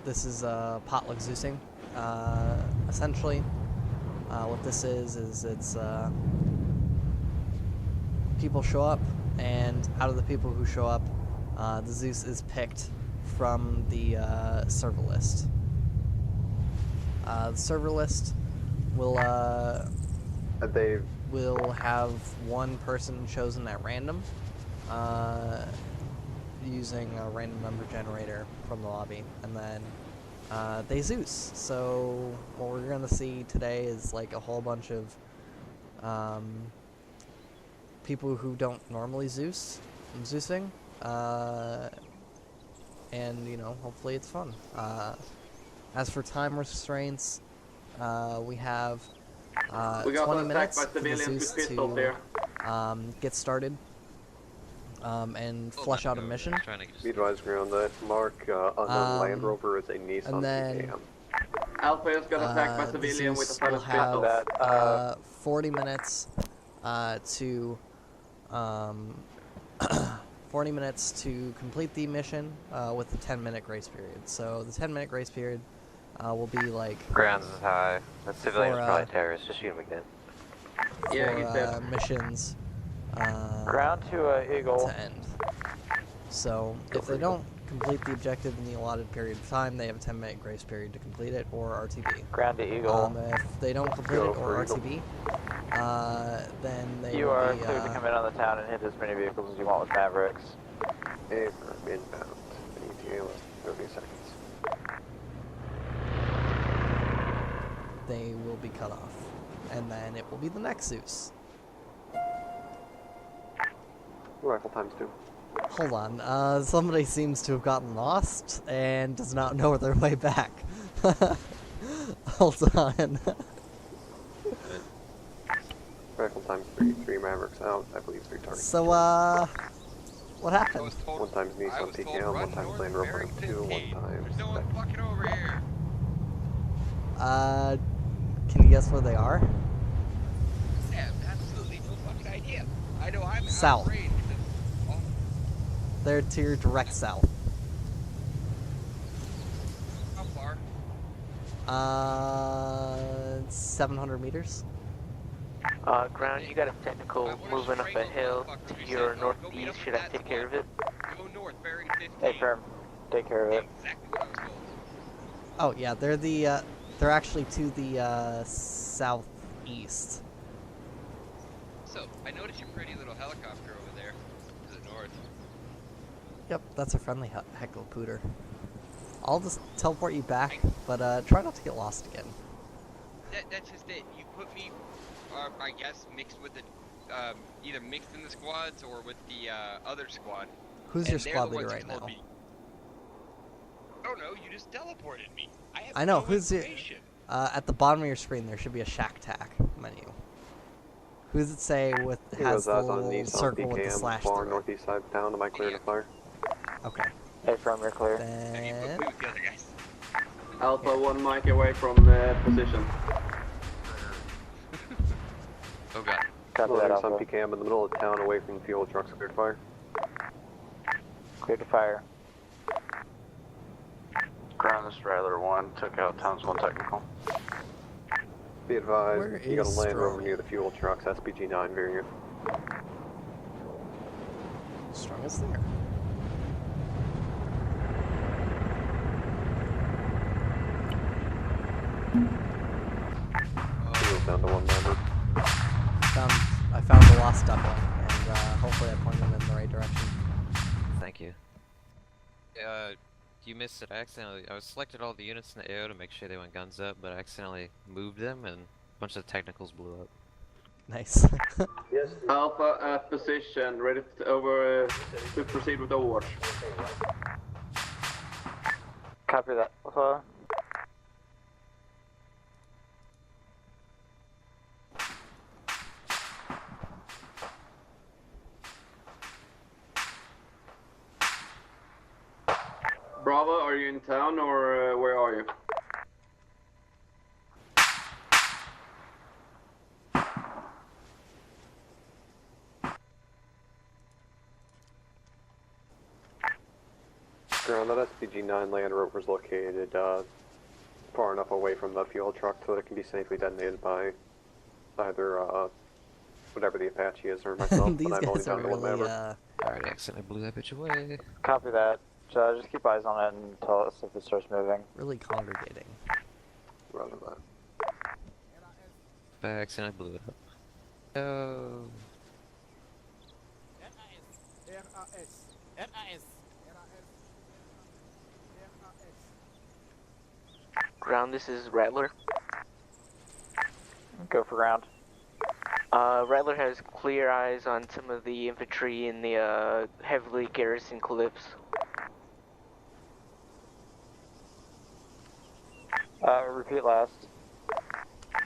this is Potluck Zeusing. Essentially, what this is it's people show up, and out of the people who show up, the Zeus is picked from the server list. The server list will will have one person chosen at random, using a random number generator from the lobby, and then they Zeus. So what we're gonna see today is like a whole bunch of people who don't normally Zeus, Zeusing, and you know, hopefully it's fun. As for time restraints, we have 20 minutes for the Zeus to get started and flesh out a mission. Be advised on that. Mark, unknown Land Rover is a Nissan and then PKM. Alpha is got attacked by civilian with a will pilot have 40 minutes to 40 minutes to complete the mission with a 10-minute grace period. So the 10-minute grace period will be like grounds is high. That civilian's probably terrorists. Just shoot him again. For missions Ground to Eagle to end. So if they don't complete the objective in the allotted period of time, they have a 10-minute grace period to complete it, or RTB. Ground to Eagle. If they don't complete it or RTB, then they you will are be, clear to come in on the town and hit as many vehicles as you want with Mavericks. Inbound. ETA less than 30 seconds. they will be cut off. And then it will be the next Zeus. Rifle times 2. Hold on, somebody seems to have gotten lost and does not know their way back. Hold on. Rifle times 3. 3 Mavericks out. I believe 3 targets. So, what happened? 1 times Nissan PKM, 1 times Land Rover 2, 1 times. There's no one fucking over here. Can you guess where they are? I have absolutely no fucking idea. I know I'm South. afraid. Oh, They're to your direct south. how far? 700 meters. Ground, you got a technical moving up a hill to your northeast. Should I take care of it? Go north, bearing 15. Hey, firm. Take care of it. Exactly what I was told. Oh yeah, they're actually to the southeast. So, I noticed your pretty little helicopter over there to the north. Yep, that's a friendly heckle-pooter. I'll just teleport you back, but try not to get lost again. That's just it. You put me, I guess, mixed with the, either mixed in the squads or with the other squad. Who's your And they're squad the leader ones right who told now? me- Oh no, you just teleported me. I have I know, no who's it? information. At the bottom of your screen, there should be a Shack Tac menu. Who does it say with has the on little Nissan circle with the PKM, slash far through it? northeast side of town. Am I clear to fire? Okay. Hey, firm, you're clear. Have you put Then me with the other guys? Alpha 1 mic away from position. Oh god. Copy that, Nissan Alpha. PKM in the middle of town, away from the fuel trucks. Clear to fire. Clear to fire. Ground is Straddler 1, took out Towns 1 technical. Be advised, Where you got a is Land Rover Strung? near the fuel trucks, SPG-9 variant. Strung is there. Fuel's down to 1 member. I found the lost duckling, and hopefully I pointed them in the right direction. Thank you. You missed it. I accidentally. I selected all the units in the AO to make sure they went guns up, but I accidentally moved them, and a bunch of the technicals blew up. Nice. Alpha at position, ready to to proceed with Overwatch. Copy that, Alpha. Bravo, are you in town or where are you? Ground, that SPG-9 Land Rover's located far enough away from the fuel truck so that it can be safely detonated by either whatever the Apache is or myself. These but I'm only guys are down to one really, member. Alright, accidentally blew that bitch away. Copy that. Just keep eyes on it and tell us if it starts moving. really congregating. Rather that. I accidentally blew it up. Oh. Ground, this is Rattler. Go for ground. Rattler has clear eyes on some of the infantry in the heavily garrisoned cliffs. Repeat last.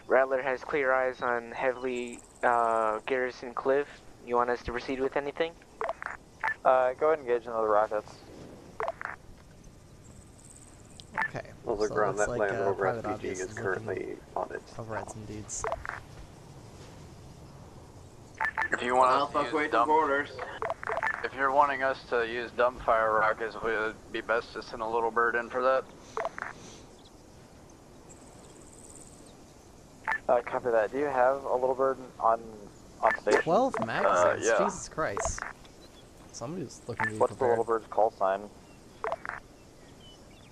Rattler has clear eyes on heavily garrisoned cliff. You want us to proceed with anything? Go ahead and engage into the rockets. Okay. Those are so ground. looks That like, Land Rover Private SPG Obvious is currently on its. over at some dudes. If you want us Alpha's to use waiting dump, for orders. if you're wanting us to use dumbfire rockets, would it be best to send a little bird in for that? Copy that. Do you have a little bird on station? 12 magazines? yeah. Jesus Christ. Somebody's looking to be What's the prepared. little bird's call sign?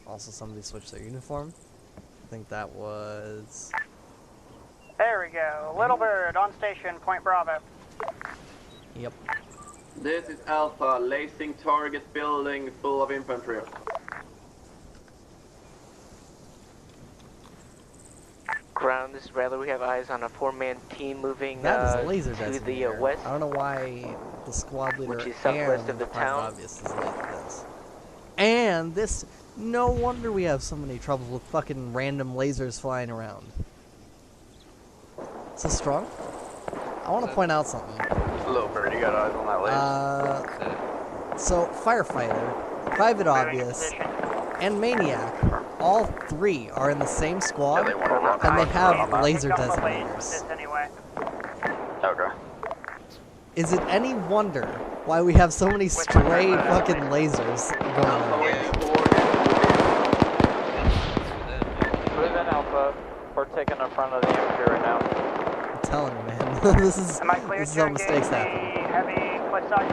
Also, somebody switched their uniform. I think that was... There we go. Little Bird on station, Point Bravo. Yep. This is Alpha, lacing target building full of infantry. Ground, this is Rattler. We have eyes on a 4-man team moving That is a laser to the designator. west. I don't know why the squad leader Which is southwest and of the Private town. Obvious is like this. And this... No wonder we have so many troubles with fucking random lasers flying around. Is this Strung? I want to point out something. Little bird, you got eyes on that laser? So, Firefighter, Private Obvious, and Maniac, all three are in the same squad, Yeah, they want to run and they have out. laser Pick up a blade designators. with this anyway. Okay. Is it any wonder why we have so many stray fucking lasers going Alpha on? waiting for orders. Move in Alpha. We're taking the front of the infantry right now. I'm telling you, man, this is Am I clear this is to how engage mistakes the happen. heavy cliffside?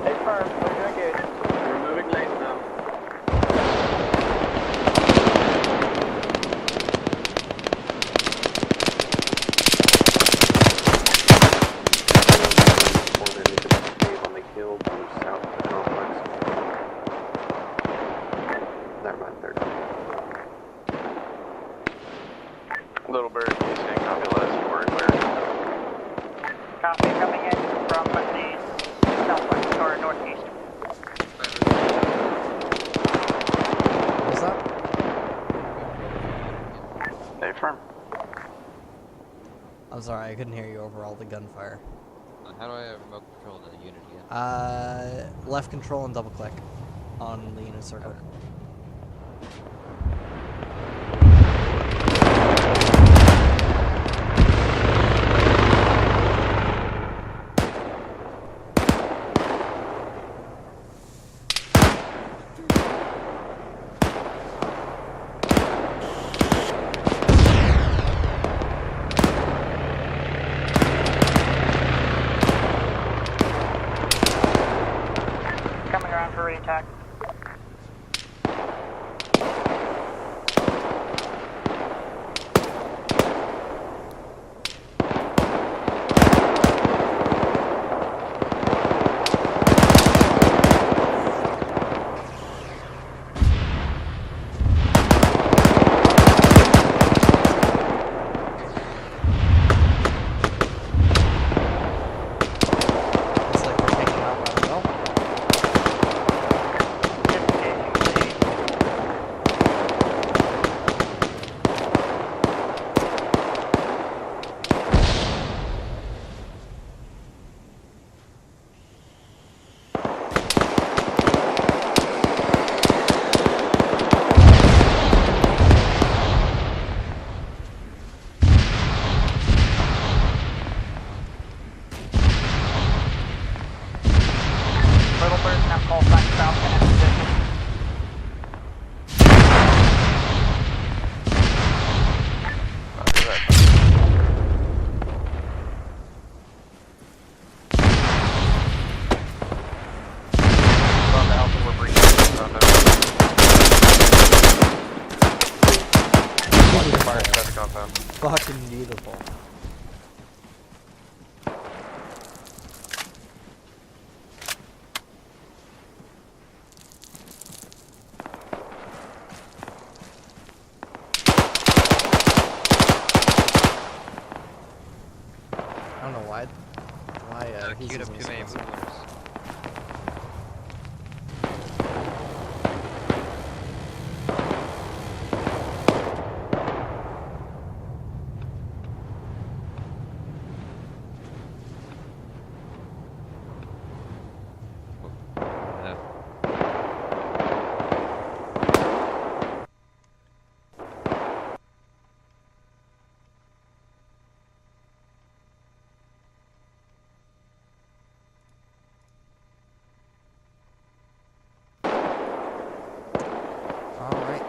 Hey, firm. Move to engage. We're moving late now. On the hill to south of the complex. Never mind, they're done. Little bird, you saying copy last, we're clear. Copy coming in from the southwest or northeast. What's up? Hey, firm. I'm sorry, I couldn't hear you over all the gunfire. How do I remote control the unit again? Left control and double click on the unit circle. Coming around for re-attack. Alpha. Fucking beautiful. I don't know why he's queued up using too many this. movers. Alright.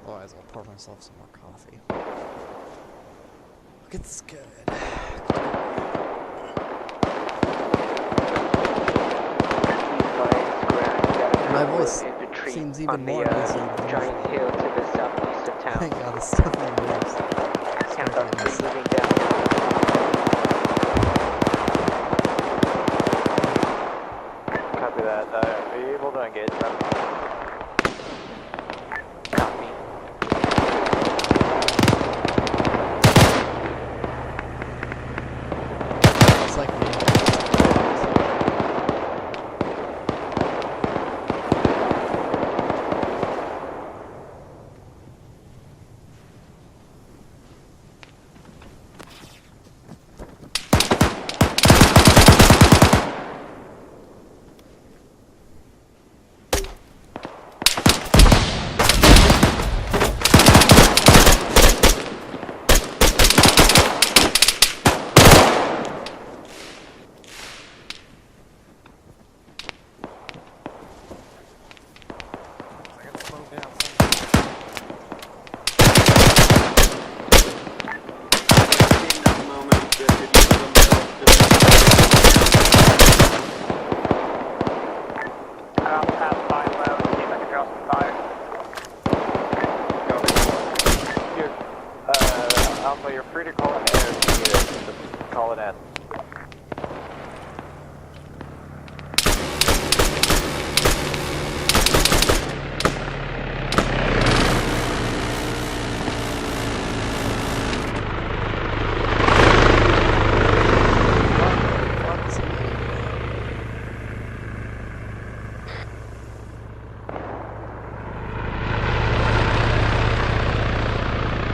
Otherwise, I'll pour myself some more coffee. Look, it's good. My voice seems even more easy than giant hill to the southeast of town. Thank God, this stuff moves. Countdown 3 moving down. Copy that. Are you able to engage them? Copy. It's like me. I'll pass by low and see if I can draw some fire. Here. Alpha, you're free to call in air if you need it. Just call it in.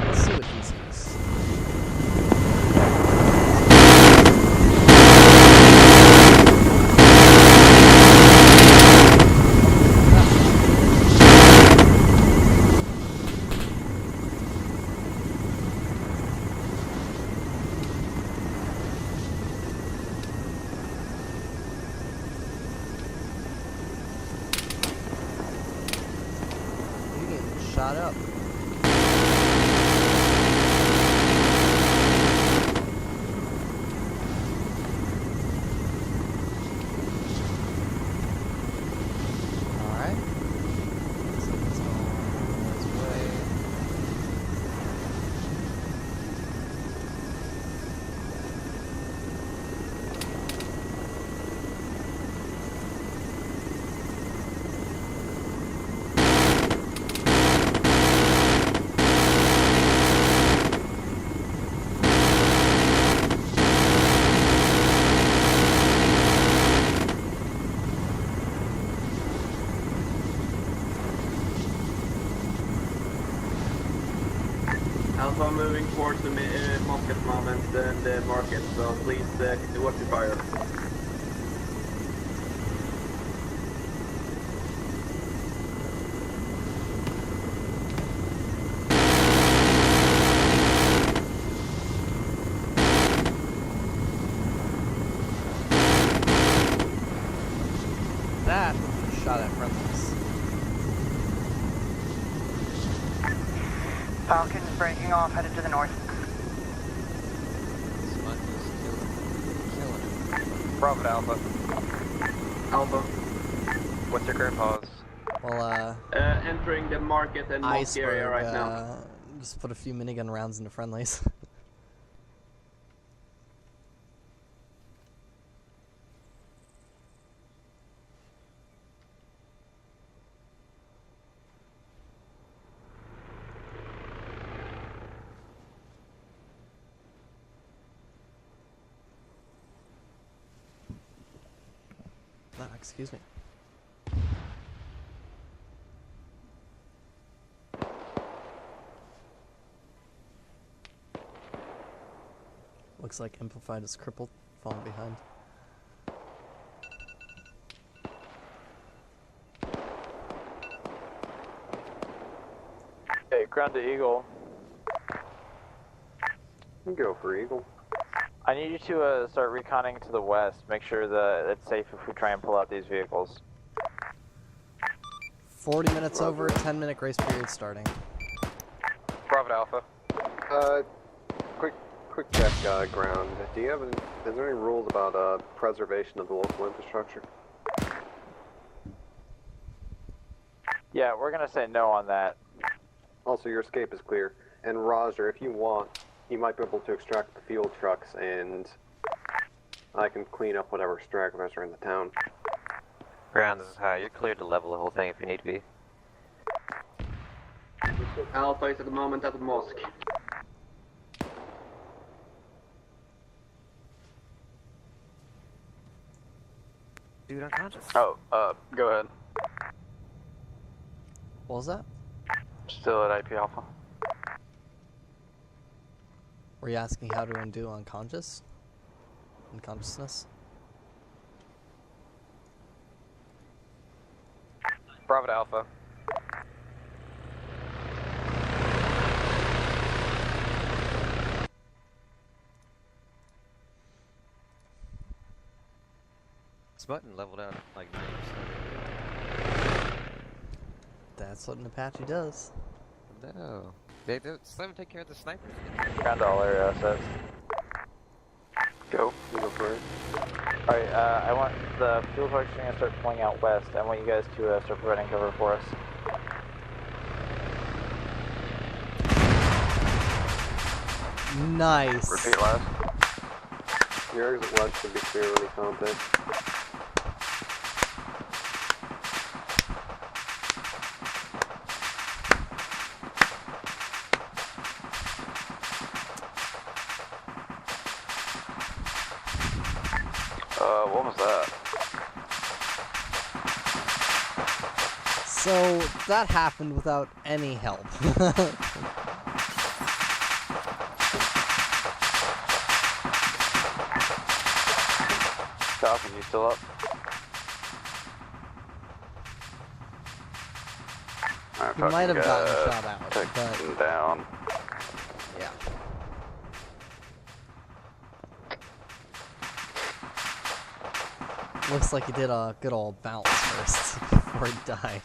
Let's see what he sees. You're getting shot up. Alright. So it's on his way. Alpha moving towards the market moment and the market, so please watch your fire. That shot at friendlies. Falcon's breaking off, headed to the north. Smut is killing it. Bravo to Alpha. Alpha. What's your current pause? Well, entering the market and mosque area Iceberg, right now. just put a few minigun rounds into friendlies. Excuse me. Looks like Amplified is crippled, falling behind. Okay, ground to Eagle. You can go for Eagle. I need you to start reconning to the west. Make sure that it's safe if we try and pull out these vehicles. 40 minutes over, 10-minute grace period starting. Private Alpha. Quick check, ground. Do you have is there any rules about preservation of the local infrastructure? Yeah, we're gonna say no on that. Also, your escape is clear. And Roger, if you want, you might be able to extract the fuel trucks, and I can clean up whatever stragglers are in the town. Ground, this is high. You're cleared to level the whole thing if you need to be. Alpha is at the moment at the mosque. Dude, unconscious. Oh, go ahead. What was that? Still at IP Alpha. Were you asking how to undo unconsciousness? Private Alpha. This button leveled out like 90%. That's what an Apache does. No. They just let him take care of the snipers. Ground to all area assets. Go. You go for it. Alright, I want the fuel trucks are gonna start pulling out west. I want you guys to start providing cover for us. Nice. Repeat last. Your exit west should be clear when you count it. What was that? So, that happened without any help. Falcon, you still up? He might have gotten shot out, Take but him down. yeah. Looks like he did a good old bounce first before he died.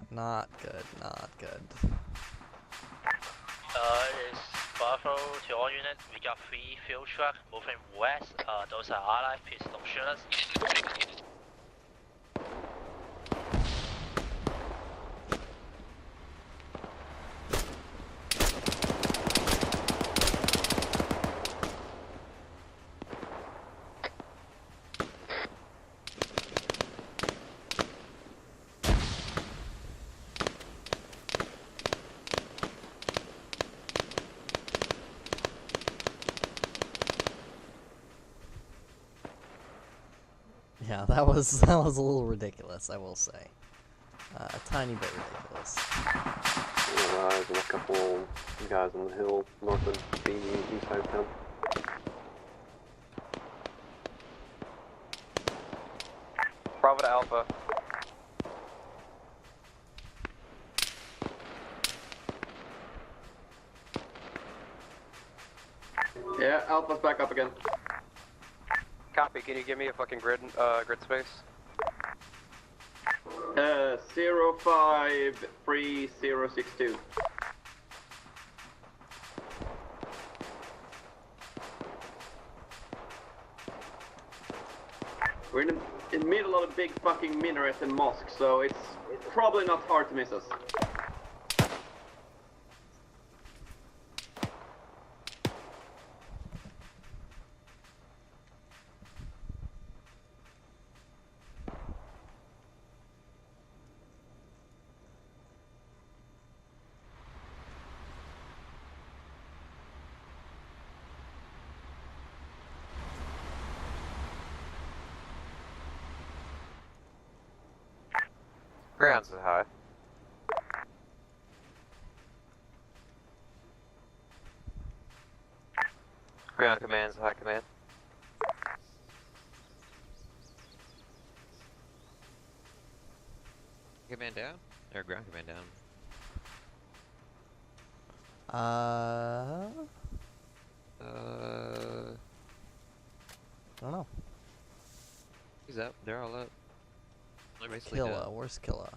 Not good, not good. It's Buffalo to all units. We got 3 fuel trucks moving west. Those are allied pistol shooters. Yeah, that was a little ridiculous, I will say. A tiny bit ridiculous. There's a couple guys on the hill north of the east side of town. Bravo to Alpha. Yeah, Alpha's back up again. Copy, can you give me a fucking grid space? 053062. We're in the in the middle of a big fucking minaret and mosque, so it's probably not hard to miss us. Grounds is high. Ground command's high command. Command down? Or ground command down? I don't know. He's up. They're all up. They're basically Killa, down. where's Killa?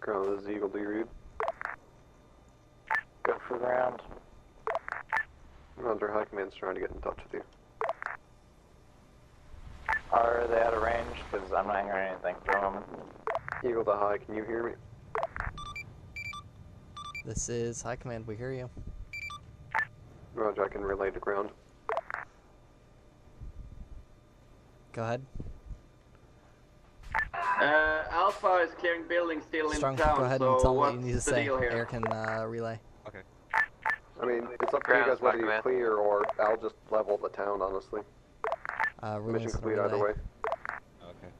Ground, this is Eagle, do you read? Go for ground. Roger, high command's trying to get in touch with you. Are they out of range? Because I'm not hearing anything from them. Eagle to high, can you hear me? This is High Command, we hear you. Roger, I can relay to ground. Go ahead. Alpha is clearing buildings still Strung, in town, go ahead so and tell me what what's you need to the say. deal here? Air can relay. Okay. I mean, it's up to you guys whether you clear or I'll just level the town, honestly. Mission complete either way. Okay.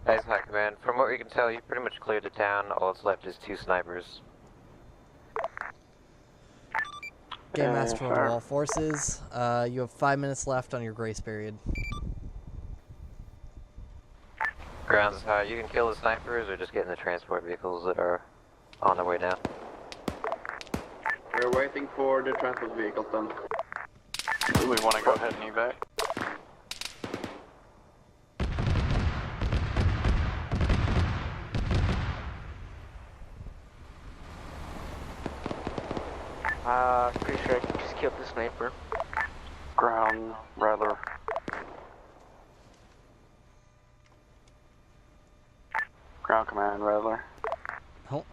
Thanks, High Command. From what we can tell, you pretty much cleared the town. All that's left is 2 snipers. Game Master to all forces. You have 5 minutes left on your grace period. Grounds high. You can kill the snipers or just get in the transport vehicles that are on their way down. We're waiting for the transport vehicles then. Do we want to go ahead and evac? Pretty sure I just killed the sniper. Ground, Rattler. Ground command, Rattler. Oh.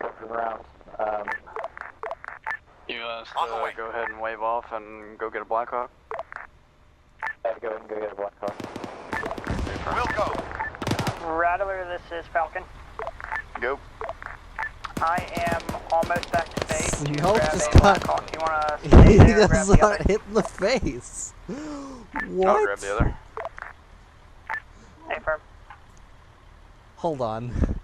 Go for ground. You go ahead and wave off and go get a Blackhawk? Yeah, go ahead and go get a Blackhawk. We'll go. Rattler, this is Falcon. Go. I am almost back to base. to Nope, grab just a got. Blackhawk. You wanna He stay there and grab does the not other? hit in the face. What? I'll grab the other. Hey, firm. Hold on.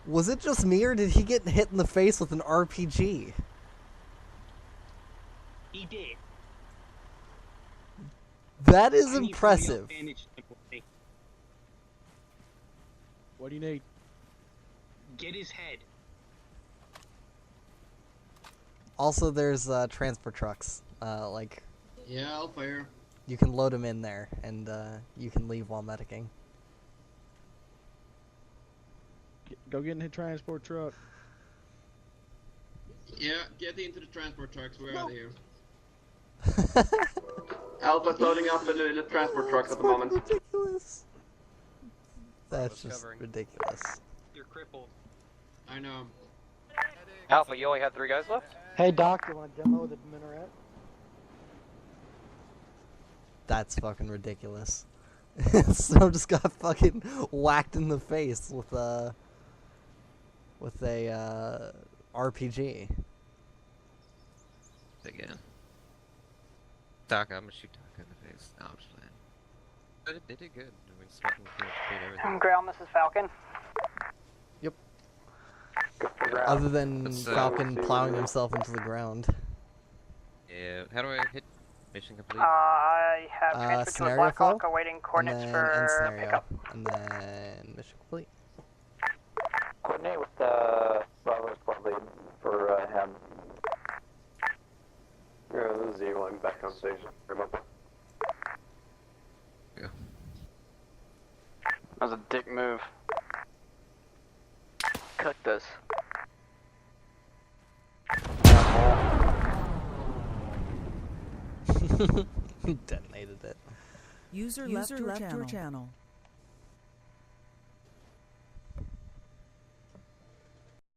Was it just me, or did he get hit in the face with an RPG? He did. That is I need impressive. 40 bandage temporary. What do you need? Get his head. Also, there's transport trucks. Like, Yeah, I'll fire. you can load them in there, and you can leave while medicing. Go get in the transport truck. Yeah, get into the transport trucks, we're out of here. Alpha's loading up the transport trucks at the moment. Ridiculous. That's just ridiculous. You're crippled. I know. Alpha, you only have 3 guys left? Hey Doc, you want to demo the minaret? That's fucking ridiculous. Snow just got fucking whacked in the face with a RPG. Again. Doc, I'm gonna shoot Doc in the face. No, I'm just playing. But they did good. I mean, fucking pretty much cleared everything. Ground, this is Falcon. Yep. Go for ground. Other than That's, Falcon plowing himself into the ground. Yeah, how do I hit mission complete? I have transferred to a Scenario Blackhawk flow, awaiting and coordinates then for end scenario, pickup. and then mission complete. Coordinate with Bravo's squad lead for him. Yeah, this is Eagle, I'm back on station. Remember? Yeah. That was a dick move. Cut this. Detonated it. User left your channel.